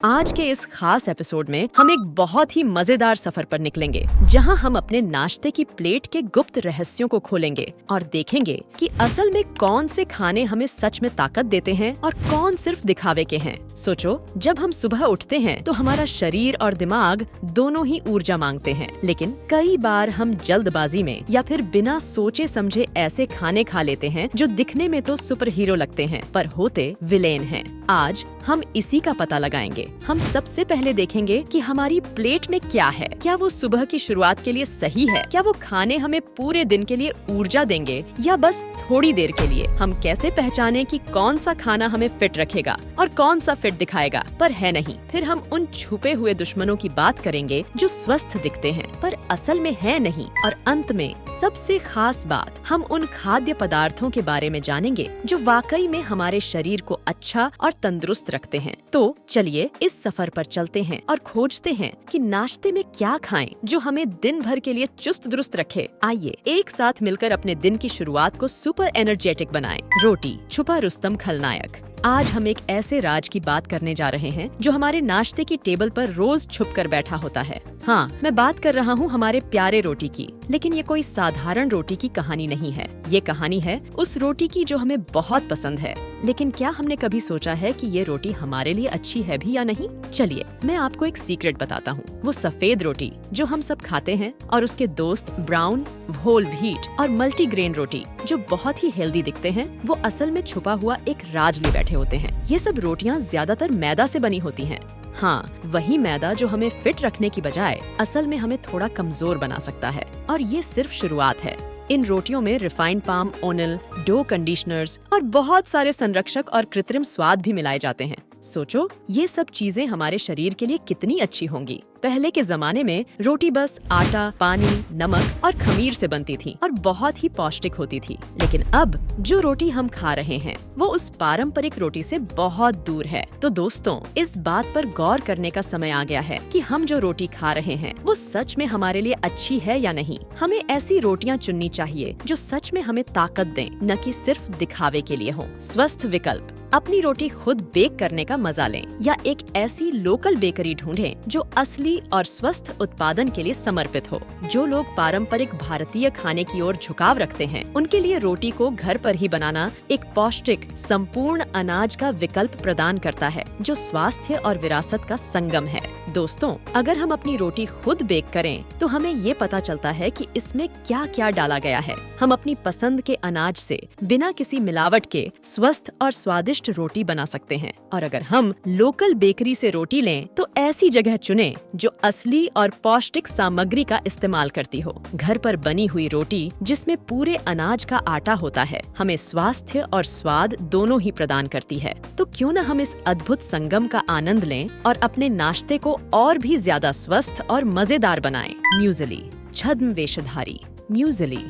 आज के इस खास एपिसोड में हम एक बहुत ही मजेदार सफर पर निकलेंगे, जहां हम अपने नाश्ते की प्लेट के गुप्त रहस्यों को खोलेंगे और देखेंगे कि असल में कौन से खाने हमें सच में ताकत देते हैं और कौन सिर्फ दिखावे के हैं। सोचो, जब हम सुबह उठते हैं तो हमारा शरीर और दिमाग दोनों ही ऊर्जा मांगते हैं, लेकिन कई बार हम जल्दबाजी में या फिर बिना सोचे समझे ऐसे खाने खा लेते हैं जो दिखने में तो सुपर हीरो लगते हैं पर होते विलेन हैं। आज हम इसी का पता लगाएंगे। हम सबसे पहले देखेंगे कि हमारी प्लेट में क्या है। क्या वो सुबह की शुरुआत के लिए सही है? क्या वो खाने हमें पूरे दिन के लिए ऊर्जा देंगे या बस थोड़ी देर के लिए? हम कैसे पहचाने कि कौन सा खाना हमें फिट रखेगा और कौन सा फिट दिखाएगा पर है नहीं? फिर हम उन छुपे हुए दुश्मनों की बात करेंगे जो स्वस्थ दिखते हैं पर असल में है नहीं। और अंत में सबसे खास बात, हम उन खाद्य पदार्थों के बारे में जानेंगे जो वाकई में हमारे शरीर को अच्छा और तंदुरुस्त रखते हैं। तो चलिए इस सफर पर चलते हैं और खोजते हैं कि नाश्ते में क्या खाएं जो हमें दिन भर के लिए चुस्त दुरुस्त रखे। आइए एक साथ मिलकर अपने दिन की शुरुआत को सुपर एनर्जेटिक बनाएं। रोटी, छुपा रुस्तम खलनायक। आज हम एक ऐसे राज की बात करने जा रहे हैं जो हमारे नाश्ते की टेबल पर रोज छुप कर बैठा होता है। हाँ, मैं बात कर रहा हूँ हमारे प्यारे रोटी की। लेकिन ये कोई साधारण रोटी की कहानी नहीं है। ये कहानी है उस रोटी की जो हमें बहुत पसंद है, लेकिन क्या हमने कभी सोचा है कि ये रोटी हमारे लिए अच्छी है भी या नहीं? चलिए मैं आपको एक सीक्रेट बताता हूँ। वो सफेद रोटी जो हम सब खाते हैं और उसके दोस्त ब्राउन, होल व्हीट और मल्टीग्रेन रोटी जो बहुत ही हेल्दी दिखते हैं, वो असल में छुपा हुआ एक राज लिए बैठे होते हैं। ये सब रोटियाँ ज्यादातर मैदा से बनी होती हैं। हाँ, वही मैदा जो हमें फिट रखने की बजाय असल में हमें थोड़ा कमजोर बना सकता है। और ये सिर्फ शुरुआत है। इन रोटियों में refined palm oil, dough conditioners और बहुत सारे संरक्षक और कृत्रिम स्वाद भी मिलाए जाते हैं। सोचो, ये सब चीजें हमारे शरीर के लिए कितनी अच्छी होंगी। पहले के जमाने में रोटी बस आटा, पानी, नमक और खमीर से बनती थी और बहुत ही पौष्टिक होती थी। लेकिन अब जो रोटी हम खा रहे हैं वो उस पारंपरिक रोटी से बहुत दूर है। तो दोस्तों, इस बात पर गौर करने का समय आ गया है कि हम जो रोटी खा रहे हैं वो सच में हमारे लिए अच्छी है या नहीं। हमें ऐसी रोटियां चुननी चाहिए जो सच में हमें ताकत दें, न कि सिर्फ दिखावे के लिए हो। स्वस्थ विकल्प, अपनी रोटी खुद बेक करने का मजा लें या एक ऐसी लोकल बेकरी ढूंढें जो असली और स्वस्थ उत्पादन के लिए समर्पित हो। जो लोग पारंपरिक भारतीय खाने की ओर झुकाव रखते हैं, उनके लिए रोटी को घर पर ही बनाना एक पौष्टिक, संपूर्ण अनाज का विकल्प प्रदान करता है जो स्वास्थ्य और विरासत का संगम है। दोस्तों, अगर हम अपनी रोटी खुद बेक करें तो हमें ये पता चलता है कि इसमें क्या क्या डाला गया है। हम अपनी पसंद के अनाज से बिना किसी मिलावट के स्वस्थ और स्वादिष्ट रोटी बना सकते हैं। और अगर हम लोकल बेकरी से रोटी लें तो ऐसी जगह चुनें जो असली और पौष्टिक सामग्री का इस्तेमाल करती हो। घर पर बनी हुई रोटी जिसमें पूरे अनाज का आटा होता है, हमें स्वास्थ्य और स्वाद दोनों ही प्रदान करती है। तो क्यों न हम इस अद्भुत संगम का आनंद लें और अपने नाश्ते को और भी ज्यादा स्वस्थ और मजेदार बनाएं। म्यूजली, छद्म वेशधारी म्यूजली,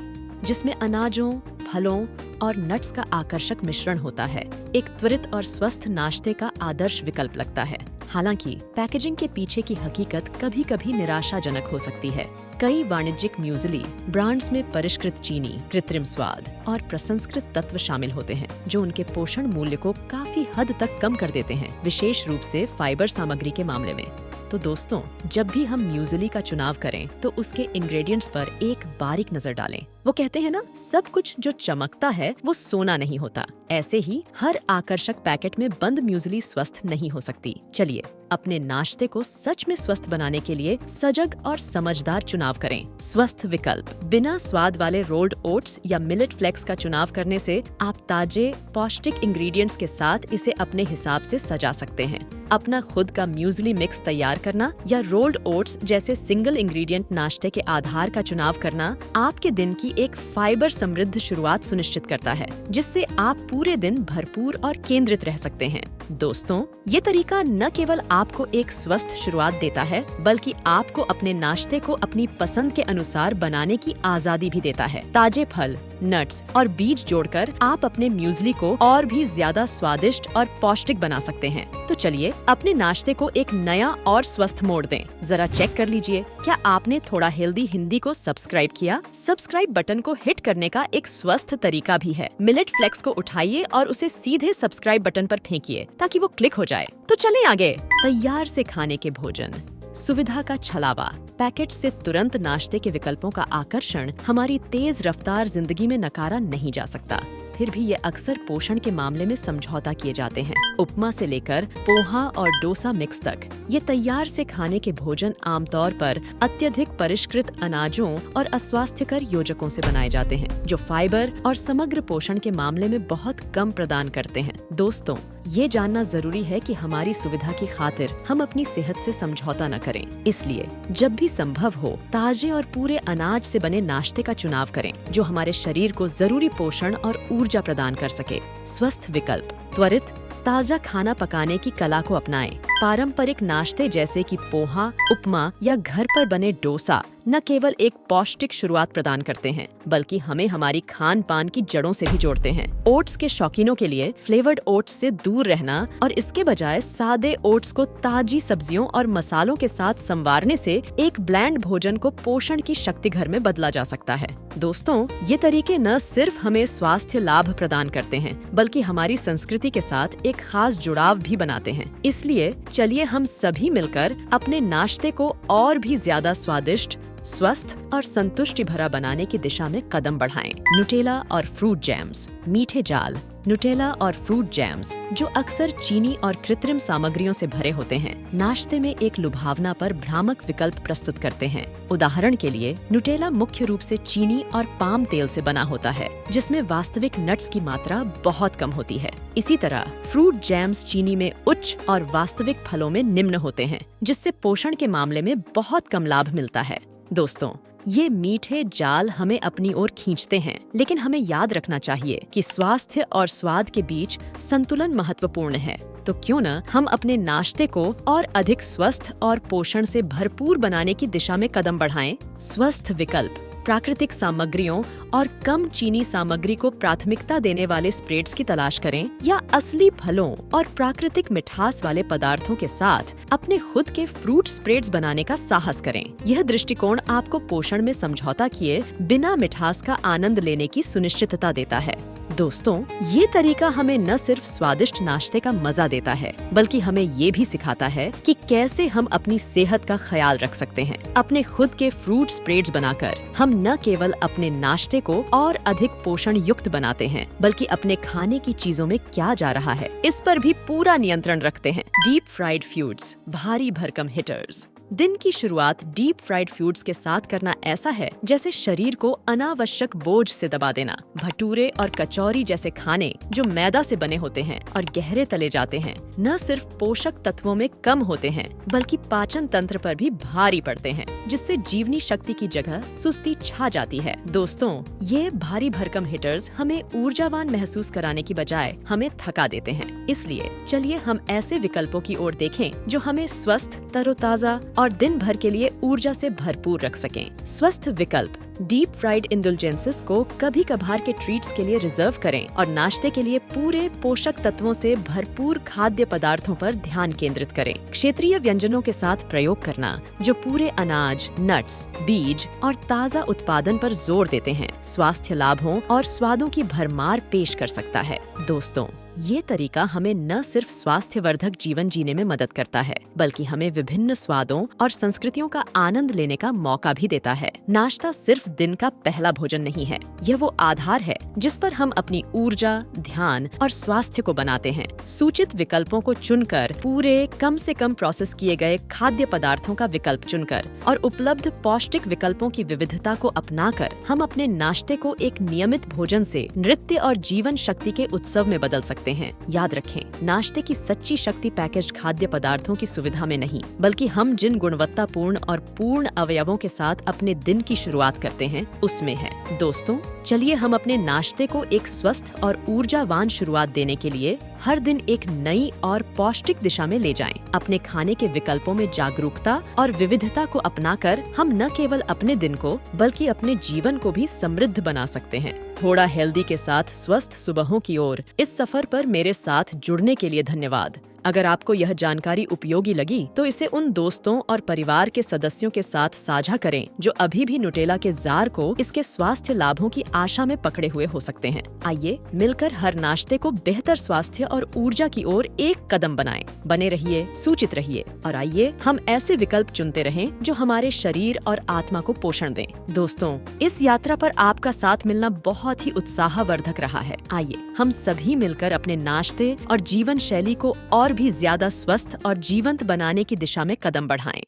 जिसमें अनाजों, फलों और नट्स का आकर्षक मिश्रण होता है, एक त्वरित और स्वस्थ नाश्ते का आदर्श विकल्प लगता है। हालांकि पैकेजिंग के पीछे की हकीकत कभी कभी निराशाजनक हो सकती है। कई वाणिज्यिक म्यूजली ब्रांड्स में परिष्कृत चीनी, कृत्रिम स्वाद और प्रसंस्कृत तत्व शामिल होते हैं जो उनके पोषण मूल्य को काफी हद तक कम कर देते हैं, विशेष रूप से फाइबर सामग्री के मामले में। तो दोस्तों, जब भी हम म्यूजली का चुनाव करें तो उसके इंग्रेडिएंट्स पर एक बारीक नजर डालें। वो कहते हैं ना, सब कुछ जो चमकता है वो सोना नहीं होता। ऐसे ही हर आकर्षक पैकेट में बंद म्यूजली स्वस्थ नहीं हो सकती। चलिए अपने नाश्ते को सच में स्वस्थ बनाने के लिए सजग और समझदार चुनाव करें। स्वस्थ विकल्प, बिना स्वाद वाले रोल्ड ओट्स या मिलेट फ्लेक्स का चुनाव करने से आप ताजे पौष्टिक इंग्रेडिएंट्स के साथ इसे अपने हिसाब से सजा सकते हैं। अपना खुद का म्यूजली मिक्स तैयार करना या रोल्ड ओट्स जैसे सिंगल इंग्रेडिएंट नाश्ते के आधार का चुनाव करना आपके दिन की एक फाइबर समृद्ध शुरुआत सुनिश्चित करता है, जिससे आप पूरे दिन भरपूर और केंद्रित रह सकते हैं। दोस्तों, ये तरीका न केवल आपको एक स्वस्थ शुरुआत देता है, बल्कि आपको अपने नाश्ते को अपनी पसंद के अनुसार बनाने की आजादी भी देता है। ताजे फल, नट्स और बीज जोड़कर आप अपने म्यूजली को और भी ज्यादा स्वादिष्ट और पौष्टिक बना सकते हैं। तो चलिए अपने नाश्ते को एक नया और स्वस्थ मोड़ दें। जरा चेक कर लीजिए, क्या आपने थोड़ा हेल्दी हिंदी को सब्सक्राइब किया? सब्सक्राइब बटन को हिट करने का एक स्वस्थ तरीका भी है। मिलेट फ्लेक्स को उठाइए और उसे सीधे सब्सक्राइब बटन पर फेंकिए ताकि वो क्लिक हो जाए। तो चलें आगे। तैयार से खाने के भोजन, सुविधा का छलावा, पैकेट से तुरंत नाश्ते के विकल्पों का आकर्षण हमारी तेज रफ्तार जिंदगी में नकारा नहीं जा सकता। फिर भी ये अक्सर पोषण के मामले में समझौता किए जाते हैं। उपमा से लेकर पोहा और डोसा मिक्स तक, ये तैयार से खाने के भोजन आमतौर पर अत्यधिक परिष्कृत अनाजों और अस्वास्थ्यकर योजकों से बनाए जाते हैं, जो फाइबर और समग्र पोषण के मामले में बहुत कम प्रदान करते हैं। दोस्तों, ये जानना जरूरी है कि हमारी सुविधा की खातिर हम अपनी सेहत से समझौता न करें। इसलिए जब भी संभव हो, ताजे और पूरे अनाज से बने नाश्ते का चुनाव करें, जो हमारे शरीर को जरूरी पोषण और ऊर्जा प्रदान कर सके। स्वस्थ विकल्प, त्वरित ताजा खाना पकाने की कला को अपनाएं। पारंपरिक नाश्ते जैसे कि पोहा, उपमा या घर पर बने डोसा न केवल एक पौष्टिक शुरुआत प्रदान करते हैं, बल्कि हमें हमारी खान पान की जड़ों से भी जोड़ते हैं। ओट्स के शौकीनों के लिए फ्लेवर्ड ओट्स से दूर रहना और इसके बजाय सादे ओट्स को ताजी सब्जियों और मसालों के साथ संवारने से एक ब्लैंड भोजन को पोषण की शक्ति घर में बदला जा सकता है। दोस्तों, ये तरीके न सिर्फ हमें स्वास्थ्य लाभ प्रदान करते हैं, बल्कि हमारी संस्कृति के साथ एक खास जुड़ाव भी बनाते हैं। इसलिए चलिए हम सभी मिलकर अपने नाश्ते को और भी ज्यादा स्वादिष्ट, स्वस्थ और संतुष्टि भरा बनाने की दिशा में कदम बढ़ाएं। नुटेला और फ्रूट जैम्स, मीठे जाल, नुटेला और फ्रूट जैम्स, जो अक्सर चीनी और कृत्रिम सामग्रियों से भरे होते हैं, नाश्ते में एक लुभावना पर भ्रामक विकल्प प्रस्तुत करते हैं। उदाहरण के लिए, नुटेला मुख्य रूप से चीनी और पाम तेल से बना होता है, जिसमें वास्तविक नट्स की मात्रा बहुत कम होती है। इसी तरह फ्रूट जैम्स चीनी में उच्च और वास्तविक फलों में निम्न होते हैं, जिससे पोषण के मामले में बहुत कम लाभ मिलता है। दोस्तों, ये मीठे जाल हमें अपनी ओर खींचते हैं, लेकिन हमें याद रखना चाहिए कि स्वास्थ्य और स्वाद के बीच संतुलन महत्वपूर्ण है। तो क्यों न हम अपने नाश्ते को और अधिक स्वस्थ और पोषण से भरपूर बनाने की दिशा में कदम बढ़ाएं। स्वस्थ विकल्प, प्राकृतिक सामग्रियों और कम चीनी सामग्री को प्राथमिकता देने वाले स्प्रेड्स की तलाश करें, या असली फलों और प्राकृतिक मिठास वाले पदार्थों के साथ अपने खुद के फ्रूट स्प्रेड्स बनाने का साहस करें। यह दृष्टिकोण आपको पोषण में समझौता किए बिना मिठास का आनंद लेने की सुनिश्चितता देता है। दोस्तों, ये तरीका हमें न सिर्फ स्वादिष्ट नाश्ते का मजा देता है, बल्कि हमें ये भी सिखाता है कि कैसे हम अपनी सेहत का ख्याल रख सकते हैं। अपने खुद के फ्रूट स्प्रेड्स बनाकर हम न केवल अपने नाश्ते को और अधिक पोषण युक्त बनाते हैं, बल्कि अपने खाने की चीजों में क्या जा रहा है, इस पर भी पूरा नियंत्रण रखते हैं। डीप फ्राइड फूड्स, भारी भरकम हिटर्स। दिन की शुरुआत डीप फ्राइड फूड्स के साथ करना ऐसा है जैसे शरीर को अनावश्यक बोझ से दबा देना। भटूरे और कचौरी जैसे खाने जो मैदा से बने होते हैं और गहरे तले जाते हैं, न सिर्फ पोषक तत्वों में कम होते हैं, बल्कि पाचन तंत्र पर भी भारी पड़ते हैं, जिससे जीवनी शक्ति की जगह सुस्ती छा जाती है। दोस्तों, ये भारी भरकम हिटर्स हमें ऊर्जावान महसूस कराने की बजाय हमें थका देते हैं। इसलिए चलिए हम ऐसे विकल्पों की ओर देखें जो हमें स्वस्थ, तरोताजा और दिन भर के लिए ऊर्जा से भरपूर रख सकें। स्वस्थ विकल्प, डीप फ्राइड इंडुलजेंसेस को कभी कभार के ट्रीट्स के लिए रिजर्व करें और नाश्ते के लिए पूरे पोषक तत्वों से भरपूर खाद्य पदार्थों पर ध्यान केंद्रित करें। क्षेत्रीय व्यंजनों के साथ प्रयोग करना जो पूरे अनाज, नट्स, बीज और ताजा उत्पादन पर जोर देते हैं, स्वास्थ्य लाभों और स्वादों की भरमार पेश कर सकता है। दोस्तों, ये तरीका हमें न सिर्फ स्वास्थ्यवर्धक जीवन जीने में मदद करता है, बल्कि हमें विभिन्न स्वादों और संस्कृतियों का आनंद लेने का मौका भी देता है। नाश्ता सिर्फ दिन का पहला भोजन नहीं है, यह वो आधार है जिस पर हम अपनी ऊर्जा, ध्यान और स्वास्थ्य को बनाते हैं। सूचित विकल्पों को चुनकर, पूरे कम से कम प्रोसेस किए गए खाद्य पदार्थों का विकल्प चुनकर और उपलब्ध पौष्टिक विकल्पों की विविधता को अपनाकर हम अपने नाश्ते को एक नियमित भोजन से नृत्य और जीवन शक्ति के उत्सव में बदल सकते हैं। याद रखें, नाश्ते की सच्ची शक्ति पैकेज्ड खाद्य पदार्थों की सुविधा में नहीं, बल्कि हम जिन गुणवत्तापूर्ण और पूर्ण अवयवों के साथ अपने दिन की शुरुआत करते हैं उसमें है। दोस्तों, चलिए हम अपने नाश्ते को एक स्वस्थ और ऊर्जावान शुरुआत देने के लिए हर दिन एक नई और पौष्टिक दिशा में ले जाएं। अपने खाने के विकल्पों में जागरूकता और विविधता को अपनाकर हम न केवल अपने दिन को बल्कि अपने जीवन को भी समृद्ध बना सकते हैं। थोड़ा हेल्दी के साथ स्वस्थ सुबहों की ओर इस सफर पर मेरे साथ जुड़ने के लिए धन्यवाद। अगर आपको यह जानकारी उपयोगी लगी तो इसे उन दोस्तों और परिवार के सदस्यों के साथ साझा करें जो अभी भी नुटेला के जार को इसके स्वास्थ्य लाभों की आशा में पकड़े हुए हो सकते हैं। आइए मिलकर हर नाश्ते को बेहतर स्वास्थ्य और ऊर्जा की ओर एक कदम बनाएं। बने रहिए, सूचित रहिए और आइए हम ऐसे विकल्प चुनते रहें जो हमारे शरीर और आत्मा को पोषण दें। दोस्तों, इस यात्रा पर आपका साथ मिलना बहुत ही उत्साहवर्धक रहा है। आइए हम सभी मिलकर अपने नाश्ते और जीवन शैली को और भी ज्यादा स्वस्थ और जीवंत बनाने की दिशा में कदम बढ़ाएं।